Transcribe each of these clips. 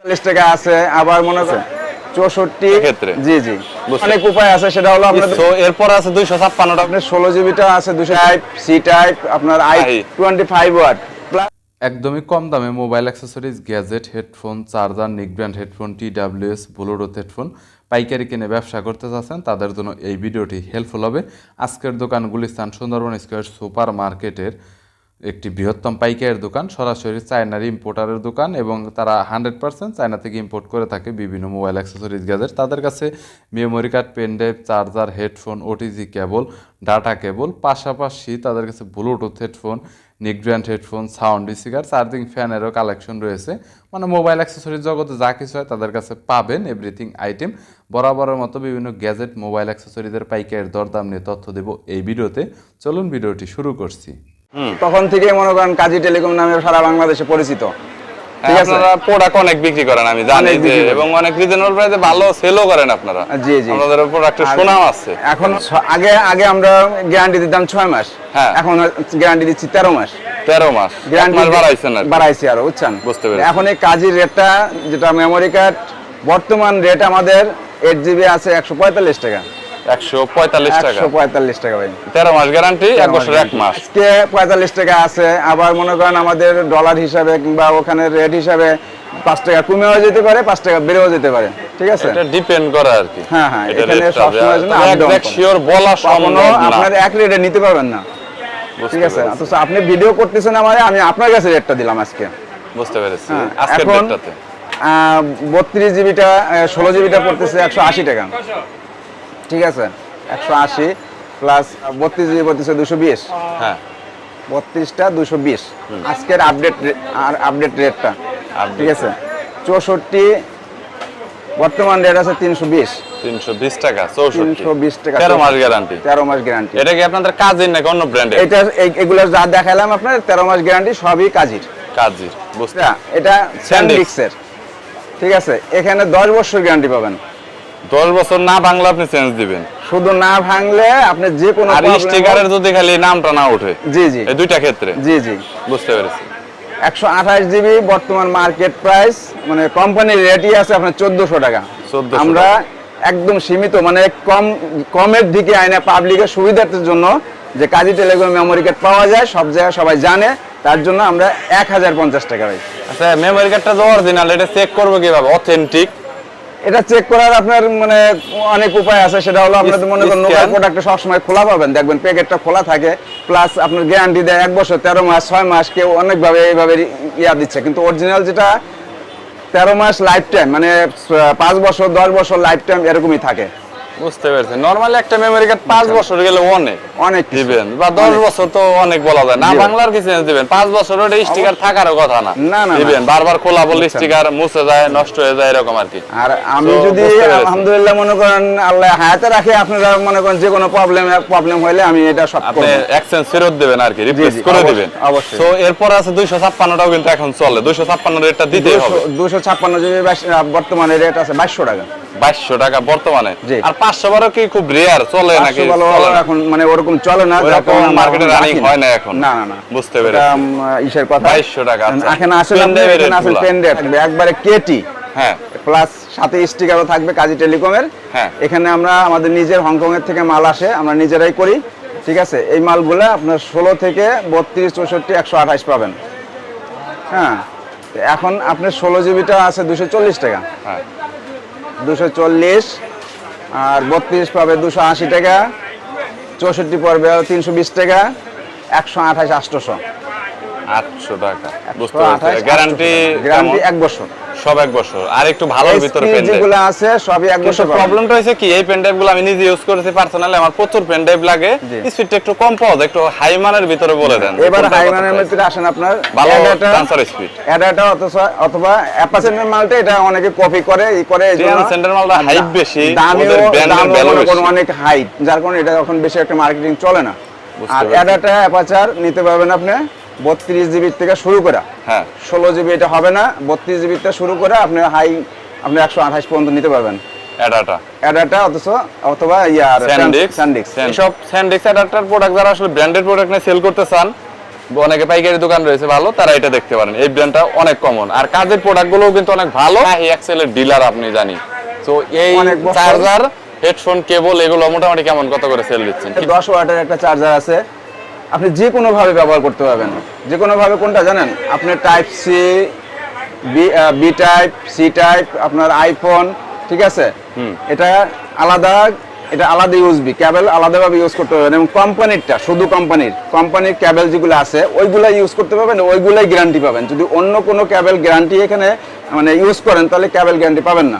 40 টাকা আছে, আবার মনে করেন 64 ক্ষেত্রে জি জি অনেক উপায় আছে। সেটা হলো আপনাদের তো এরপর আছে 256 টা, আপনার 16 জিবিটা আছে 200 টাইপ সি টাইপ, আপনার i25 ওয়াট। একদমই কম দামে mobile accessories, gadget, headphone, charger, neckband headphone, TWS, Bluetooth headphone পাইকারি কিনে ব্যবসা করতে চাচ্ছেন তাদের জন্য এই ভিডিওটি হেল্পফুল হবে। আজকের দোকান গুলিস্তান সুন্দরবন স্কয়ার সুপার মার্কেটের একটি বৃহত্তম পাইকারের দোকান, সরাসরি চায়নার ইম্পোর্টারের দোকান এবং তারা 100% চায়না থেকে ইম্পোর্ট করে থাকে বিভিন্ন মোবাইল অ্যাক্সেসরিজ, গ্যাজেট। তাদের কাছে memory card, pen drive, charger, headphone, OTG cable, data cable, পাশাপাশি তাদের কাছে Bluetooth headphone, neckband headphone, sound speaker, charging ফ্যানেরও কালেকশন রয়েছে। মানে মোবাইল অ্যাক্সেসরিজ জগতে যা কিছু হয় তাদের কাছে পাবেন, এভরিথিং আইটেম। বরাবরের মতো বিভিন্ন গ্যাজেট, মোবাইল অ্যাক্সেসরিজের পাইকারের দরদাম নিয়ে তথ্য দেব এই ভিডিওতে। চলুন ভিডিওটি শুরু করছি। তখন থেকে মনে করেন কাজী টেলিকম নামে সারা বাংলাদেশে পরিচিত। ঠিক আছে, আপনারা প্রোডাক্ট অনেক বিক্রি করেন আমি জানি যে, এবং অনেক রিজনেবল প্রাইসে ভালো সেলও করেন আপনারা। জি জি আপনাদের প্রোডাক্টের সুনাম আছে। এখন আগে আগে আমরা গ্যারান্টি দিতাম 6 মাস, এখন গ্যারান্টি দিচ্ছি 13 মাস। 13 মাস গ্যারান্টি বাড়াইছেন আর বাড়াইছি আরো, বুঝছেন? বুঝতে পেরেছি। এখন এই কাজের রেটটা যেটা মেমোরি কার্ড বর্তমান রেট আমাদের 8 জিবি আছে 145 টাকা। 145 টাকা 145 টাকা ভাই। 13 মাস গ্যারান্টি, 1 বছর 1 মাস। আজকে 45 টাকা আছে। আবার মনে করেন আমাদের ডলার হিসাবে কিংবা ওখানে রেট হিসাবে 5 টাকা কমেও যেতে পারে, 5 টাকা বেড়েও যেতে পারে। ঠিক আছে, এটা ডিপেন্ড করে আর কি। হ্যাঁ হ্যাঁ, এখানে সব সময়ের জন্য এক্সাক্ট শিওর বলা সম্ভব না, আপনার এক রেটে নিতে পারবেন না। ঠিক আছে, অথচ আপনি ভিডিও করতেছেন আমারে, আমি আপনার কাছে রেটটা দিলাম আজকে। বুঝতে পেরেছি। আজকের এখন রেটটাতে 32 জিবিটা 16 জিবিটা পড়তেছে 180 টাকা। ঠিক আছে, 180 প্লাস 32 জিবি পড়তেছে 220। হ্যাঁ, 32টা 220 আজকের আপডেট রেটটা। ঠিক আছে, 64 বর্তমান রেট আছে 320 টাকা। 320 টাকা, 13 মাস গ্যারান্টি। 13 মাস গ্যারান্টি। এটা কি আপনাদের কাজের নাকি অন্য ব্র্যান্ডের? এটা এগুলো যা দেখালাম আপনার 13 মাস গ্যারান্টি, সবই কাজের। কাজের, বুঝতে। এটা স্যান্ডিক্সের। ঠিক আছে, এখানে 10 বছর গ্যারান্টি পাবেন। 10 বছর না ভাঙলে আপনি চেঞ্জ দিবেন। শুধু না ভাঙলে আপনি যে কোনো আর স্টিকারের যদি খালি নামটা না ওঠে। জি জি, এই দুইটা ক্ষেত্রে। জি জি, বুঝতে পেরেছি। 128 জিবি বর্তমান মার্কেট প্রাইস, মানে কোম্পানির রেটই আছে আপনার 1400 টাকা। 1400 আমরা একদম সীমিত, মানে কমের দিকে আইনা পাবলিকের সুবিধার্থের জন্য যে কাজী টেলিকম মেমোরি কার্ড পাওয়া যায় সব জায়গায় সবাই জানে, তার জন্য আমরা 1050 টাকা ভাই। আচ্ছা, মেমোরি কার্ডটা তো অরিজিনাল, এটা চেক করব কিভাবে অথেন্টিক? এটা চেক করার আপনার মানে অনেক উপায় আছে। সেটা হলো আপনাদের মনে করেন লোকাল প্রোডাক্টটা সবসময় খোলা পাবেন, দেখবেন প্যাকেটটা খোলা থাকে, প্লাস আপনার গ্যারান্টি দেয় 1 বছর, 13 মাস, 6 মাস, কেউ অনেকভাবে এইভাবে ইয়া দিচ্ছে। কিন্তু অরিজিনাল যেটা 13 মাস লাইফ টাইম, মানে 5 বছর 10 বছর লাইফ টাইম এরকমই থাকে। বুঝতে পেরেছি। নরমালি একটা মেমোরি কার্ড 5 বছর গেলে অনেক দিবেন, বা 10 বছর তো অনেক বলা যায় না, বাংলার কি চেঞ্জ দিবেন। 5 বছর ওটা স্টিকার থাকারও কথা না, দিবেন বারবার খোলা বলে স্টিকার মুছে যায়, নষ্ট হয়ে যায়, এরকম আর কি। আর আমি যদি আলহামদুলিল্লাহ মনে করেন আল্লাহ হায়াতে রাখে, আপনারা মনে করেন যে কোনো প্রবলেম হলে আমি এটা সব আপনি এক্সচেঞ্জ ফেরত দিবেন আর কি, রিপ্লেস করে দিবেন। অবশ্যই। তো এরপর আছে 256টাও কিন্তু এখন চলে, 256 রেটটা দিতেই হবে। 256 জিবি বর্তমানে রেট আছে 2200 টাকা। 2200 টাকা বর্তমানে। আর 512 কি খুব রেয়ার চলে নাকি? এখন মানে ওরকম চলে না, যখন মার্কেটে রানিং হয় না এখন। না না না, বুঝতে পেরেছি। ইসের কথা 2200 টাকা। এখানে আসলে পেন ড্রাইভ থাকবে একবারে কেটি, হ্যাঁ, প্লাস সাথে স্টিকারও থাকবে কাজী টেলিকমের। হ্যাঁ, এখানে আমরা আমাদের নিজের হংকং এর থেকে মাল আসে, আমরা নিজেরাই করি। ঠিক আছে, এই মালগুলো আপনার 16 থেকে 32, 64, 128 পাবেন। হ্যাঁ, এখন আপনার 16 জিবিটা আছে 240 টাকা। হ্যাঁ, 240, আর 32 পাবে 280 টাকা, 64 পড়বে 320 টাকা, 128 800 টাকা। বুঝতে পেরেছি। গ্যারান্টি 1 বছর, সব 1 বছর। আর একটু ভালোর ভিতরে পেন যেগুলো আছে সবই 1 বছর। প্রবলেমটা হইছে কি, এই পেন ড্রাইভগুলো আমি নিজে ইউজ করেছি পার্সোনালি, আমার প্রচুর পেন ড্রাইভ লাগে, স্পিডটা একটু কম পাওয়া যায়, একটু হাই মানের ভিতরে বলে দেন। এবার হাই মানের ভিতরে আসেন আপনার ভালো ট্রান্সফার স্পিড, এডাটা অথবা অ্যাপাচের মালটা এটা অনেকে কপি করে এইজন্য সেন্টার মালটা হাইপ বেশি, ওদের ব্র্যান্ডের ভ্যালু অনেক হাই, যার কারণে এটা এখন বেশি একটা মার্কেটিং চলে না। আর এডাটা অ্যাপাচার নিতে পারবেন আপনি 32 জিবি থেকে শুরু করে। হ্যাঁ, 16 জিবি এটা হবে না, 32 জিবি থেকে শুরু করে আপনি হাই আপনি 128 পর্যন্ত নিতে পারবেন অ্যাডাটা অথবা স্যান্ডিক্স। সব স্যান্ডিক্স অ্যাডাপ্টার প্রোডাক্ট যারা আসলে ব্র্যান্ডেড প্রোডাক্ট নিয়ে সেল করতে চান, অনেকে পাইকারি দোকান রয়েছে ভালো, তারা এটা দেখতে পারেন। এই ব্র্যান্ডটা অনেক কমন, আর কাজের প্রোডাক্টগুলোও কিন্তু অনেক ভালো। এক্সেলের ডিলার আপনি জানি। তো এই অনেক বছর- চার্জার, হেডফোন, কেবল এগুলো মোটামুটি কেমন কত করে সেল দিচ্ছেন? 10 ওয়াটের একটা চার্জার আছে, আপনি যে কোনো ভাবে ব্যবহার করতে পারবেন। যে কোনো ভাবে কোনটা জানেন? আপনি type C, B type, C type, আপনার আইফোন, ঠিক আছে? এটা আলাদা, এটা আলাদা ইউএসবি কেবল আলাদাভাবে ইউজ করতে পারবেন, এবং কোম্পানিরটা শুধু কোম্পানির কেবল যেগুলো আছে ওইগুলো ইউজ করতে পারবেন, ওইগুলাই গ্যারান্টি পাবেন। যদি অন্য কোনো কেবল গ্যারান্টি এখানে মানে ইউজ করেন তাহলে কেবল গ্যারান্টি পাবেন না,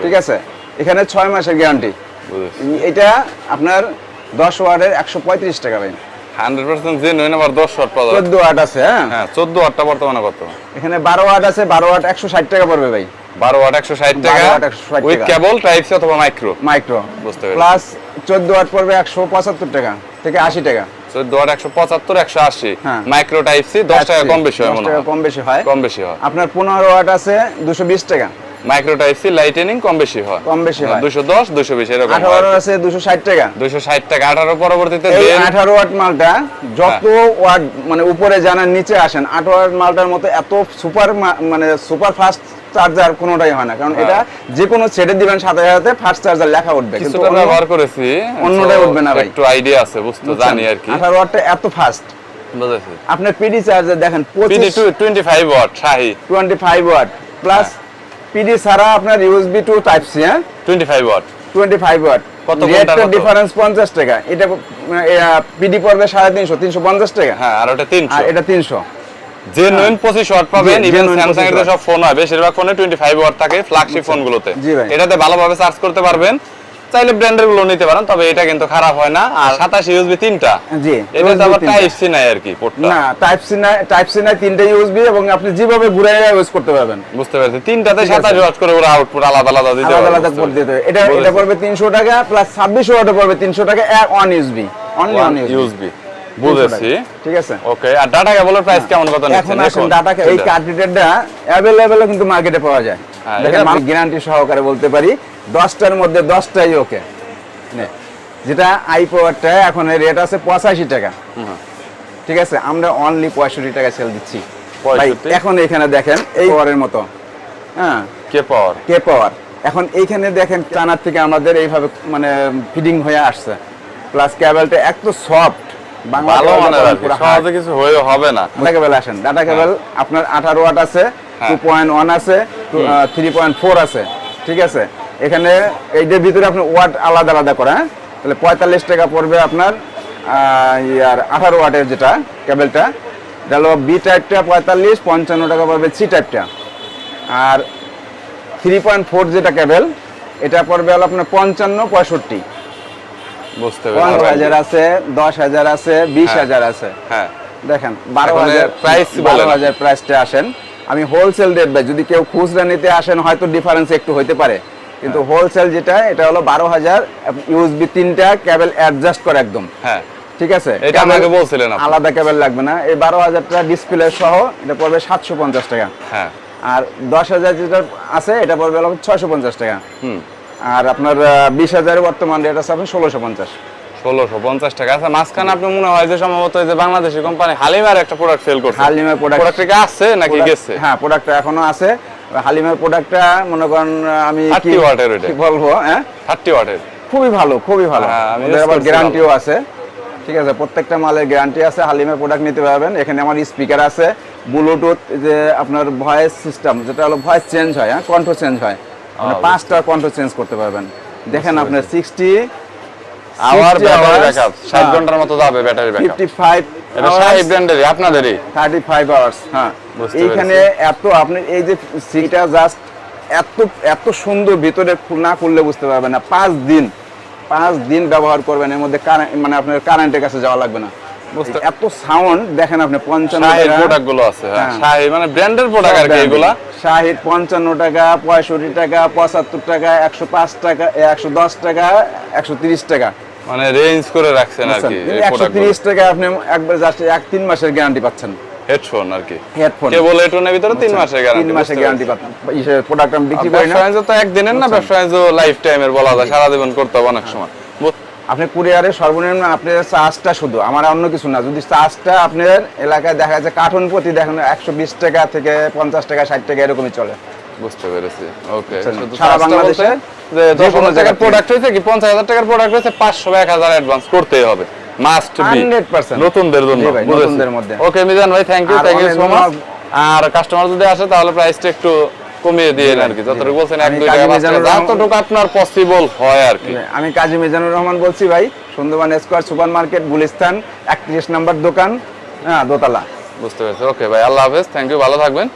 ঠিক আছে? এখানে 6 মাসের গ্যারান্টি। এটা আপনার 10 ওয়াটের 135 টাকা ভাই। 100% জেনুইন, আবার 10 ওয়াট পাওয়া যাবে। 14 ওয়াট আছে, হ্যাঁ 14 ওয়াটটা বর্তমানে কত? এখানে 12 ওয়াট আছে, 12 ওয়াট 160 টাকা পড়বে ভাই। 12 ওয়াট 160 টাকা 12 ওয়াট 160 উইথ টাকা। কেবল টাইপ সি অথবা মাইক্রো। বুঝতে পেরেছি। প্লাস 14 ওয়াট পড়বে 175 টাকা থেকে 80 টাকা। 14 ওয়াট 175 180, হ্যাঁ। মাইক্রো টাইপ সি 10 টাকা কম বেশি হয় 10 মনে টাকা হয়। কম বেশি হয়। কম বেশি হয়। আপনার 15 ওয়াট আছে 220 টাকা। মাইক্রো টাইপ সি লাইটেনিং কম বেশি হয়। কম বেশি হয়। 210 220 এরকম 18 হয়। ওয়াট আছে 260 টাকা। 260 টাকা। 18 পরবর্তীতে এই দেন 18 ওয়াট মালটা যত ওয়াট মানে উপরে জানার নিচে আসেন, 18 ওয়াট মালটার মতো এত মানে সুপার ফাস্ট চার্জার কোনোটাই হয় না, কারণ এটা যে কোনো ছেড়ে দিবেন সাথে সাথে ফাস্ট চার্জার লেখা উঠবে, কিন্তু কিছুটা ব্যবহার করেছি, অন্যটাই উঠবে না ভাই। একটু আইডিয়া আছে, বুঝতে জানি আর কি। 18 ওয়াটটা এত ফাস্ট। বুঝেছি। আপনার পিডি চার্জার দেখেন পিডি 25 ওয়াট শাহি 25 ওয়াট প্লাস পিডি ছাড়া আপনার USB to type C, 25 watt 25 watt. কত রেটটা কোনটার কত? ডিফারেন্স 50 টাকা। এটা পিডি পড়বে 350 350 টাকা, হ্যাঁ, আর ওটা 300। আর এটা 300। জেনুইন 25 ওয়াট পাবেন। জি, ইভেন genuine স্যামসাং এর 25 সব ফোন হয়, বেশিরভাগ ফোনে 25 ওয়াট থাকে ফ্ল্যাগশিপ ফোনগুলোতে। জি ভাই। এটাতে ভালোভাবে চার্জ করতে পারবেন। চাইলে ব্র্যান্ডের গুলো নিতে পারেন, তবে এটা কিন্তু খারাপ হয় না। আর 27 ইউএসবি 3টা। জি, এটা তো আবার USB 3টা। টাইপ সি নাই আর কি পোর্টটা। না, টাইপ সি নাই 3টা ইউএসবি, এবং আপনি যেভাবে ঘুরে ইউজ করতে পারবেন। বুঝতে পেরেছি। 3টাতে ঠিক আছে। 27 ওয়াট করে ওরা আউটপুট আলাদা আলাদা দিতে আলাদা পারবে। আলাদা পোর্ট দিতে হবে। এটা পড়বে 300 টাকা প্লাস 26 ওয়াটে পড়বে 300 টাকা, on USB, only on USB. USB. বুঝেছি। ঠিক আছে। ওকে, আর ডাটা কেবলের প্রাইস কেমন কত নিচ্ছেন? এখন আসেন ডাটা, এই কার্ডিটেডটা অ্যাভেলেবল কিন্তু মার্কেটে পাওয়া যায়। হ্যাঁ, দেখেন এটা- আমি গ্যারান্টি সহকারে বলতে পারি 10টার মধ্যে 10টাই ওকে। যেটা আই পাওয়ারটা এখন রেট আছে 85 টাকা, ঠিক আছে? আমরা অনলি 65 টাকা সেল দিচ্ছি ভাই। 65? এখন এখানে দেখেন এই পাওয়ারের মতো, হ্যাঁ, কে পাওয়ার। কে পাওয়ার। এখন এইখানে দেখেন চানার থেকে আমাদের এইভাবে মানে ফিডিং হয়ে আসছে, প্লাস কেবলটা এত সফট, ভালো মানের আর কি, সহজে কিছু হয়ে হবে না। ডাটা কেবল আসেন, ডাটা কেবল আপনার 18 ওয়াট আছে, 2.1 আছে, 3.4 আছে, ঠিক আছে? এখানে এইটার ভিতরে আপনি ওয়াট আলাদা আলাদা করে, হ্যাঁ, তাহলে 45 টাকা পড়বে আপনার। আর 18 ওয়াটের যেটা কেবলটা, এটা হলো বি টাইপটা 45, 55 টাকা পড়বে সি টাইপটা। আর 3.4 যেটা কেবল, এটা পড়বে হলো আপনার 55 65। বুঝতে 15,000 আছে, 10,000 আছে, 20,000 আছে। হ্যাঁ, দেখেন 12,000 প্রাইস বলেন। 12,000 প্রাইসটা আসেন। আমি হোলসেল রেট ভাই, যদি কেউ খুচরা নিতে আসেন হয়তো ডিফারেন্স একটু হইতে পারে, কিন্তু হোলসেল যেটা এটা হলো 12,000। ইউএসবি 3টা কেবল অ্যাডজাস্ট করে একদম, হ্যাঁ, ঠিক আছে? এটা আমাকে বলছিলেন আপনি। আলাদা কেবল লাগবে না। এই 12,000 টাকা ডিসপ্লে সহ এটা পড়বে 750 টাকা। হ্যাঁ, আর 10,000 যেটা আছে এটা পড়বে হলো 650 টাকা। আর আপনার 20,000 বর্তমান রেট আছে আপনার 1650। 1650 টাকা। আচ্ছা, মাঝখানে আপনি মনে হয় যে সম্ভবত এই যে বাংলাদেশি কোম্পানি হালিমার একটা প্রোডাক্ট সেল করছে। হালিমার প্রোডাক্ট প্রোডাক্টটা আছে নাকি গেছে? হ্যাঁ, প্রোডাক্টটা এখনো আছে। হালিমার প্রোডাক্টটা মনে করেন আমি 30 ওয়াটের এটা। কি বলবো, হ্যাঁ, 30 ওয়াটের। খুবই ভালো, খুবই ভালো। হ্যাঁ, আমি ওদের use আবার করছি গ্যারান্টিও আছে, ঠিক আছে? প্রত্যেকটা মালের গ্যারান্টি আছে। হালিমের প্রোডাক্ট নিতে পারবেন। এখানে আমার স্পিকার আছে, ব্লুটুথ, যে আপনার ভয়েস সিস্টেম, যেটা হলো ভয়েস চেঞ্জ হয়, হ্যাঁ, কণ্ঠ চেঞ্জ হয়, আপনি 5টা কণ্ঠ চেঞ্জ করতে পারবেন। দেখেন আপনার 60 আওয়ার ব্যাটারি hours, ব্যাকআপ 60 ঘন্টার মতো যাবে ব্যাটারি ব্যাকআপ। 55 এটা শাহি ব্র্যান্ডেরই, আপনাদেরই। 35 আওয়ার্স। হ্যাঁ, বুঝতে এইখানে এত আপনি এই যে সিটা জাস্ট এত এত সুন্দর, ভিতরে না খুললে বুঝতে পারবেন না। 5 দিন ব্যবহার করবেন, এর মধ্যে মানে আপনার কারেন্টের কাছে যাওয়া লাগবে না। এত সাউন্ড দেখেন আপনি। 55 শাহির টাকা প্রোডাক্ট গুলো আছে, হ্যাঁ, হ্যাঁ। শাহি মানে ব্র্যান্ডের প্রোডাক্ট আর কি এগুলা। শাহিদ 55 টাকা, 65 টাকা, 75 টাকা, 105 টাকা, 110 টাকা, 130 টাকা, মানে রেঞ্জ করে রাখছেন আর কি এই প্রোডাক্ট। 130 টাকা আপনি একবার জাস্ট 3 মাসের গ্যারান্টি পাচ্ছেন। হেডফোন আর কি, হেডফোন কেবল হেডফোনের ভিতরে 3 মাসের গ্যারান্টি। 3 মাসের গ্যারান্টি পাচ্ছেন। এই প্রোডাক্ট আমি বিক্রি করি না। ব্যবসা তো একদিনের না, ব্যবসা লাইফ টাইমের বলা যায়, সারা জীবন করতে হবে অনেক সময়। আপনি কুরিয়ারে সর্বনিম্ন আপনার চার্জটা শুধু, আমার অন্য কিছু না, যদি চার্জটা আপনার এলাকায় দেখা যাচ্ছে কার্টুন প্রতি দেখেন 120 টাকা থেকে 50 টাকা 60 টাকা এরকমই চলে। বুঝতে পেরেছি, ওকে। সারা বাংলাদেশে যে যে 10,000 কোনো টাকার জায়গায় প্রোডাক্ট হয়েছে কি 50,000 টাকার প্রোডাক্ট হয়েছে 500 বা 1000 অ্যাডভান্স করতেই হবে, মাস্ট বি 100% নতুনদের জন্য। জি ভাই, বুঝেছি। নতুনদের মধ্যে। ওকে মিজান ভাই, থ্যাংক ইউ আর সো অনেক মাচ। আর কাস্টমার যদি আসে তাহলে প্রাইসটা একটু কমিয়ে দিয়ে আর কি, যতটুকু বলছেন 1-2 আমি টাকা কাজী 5 টাকা মিজানুর রহমান- যতটুকু আপনার পসিবল হয় আর কি। আমি কাজী মিজানুর রহমান বলছি ভাই, Sundarban square super market, Gulistan 31 নম্বর দোকান, হ্যাঁ, দোতলা। বুঝতে পেরেছি, ওকে ভাই, আল্লাহ হাফেজ, থ্যাংক ইউ, ভালো থাকবেন।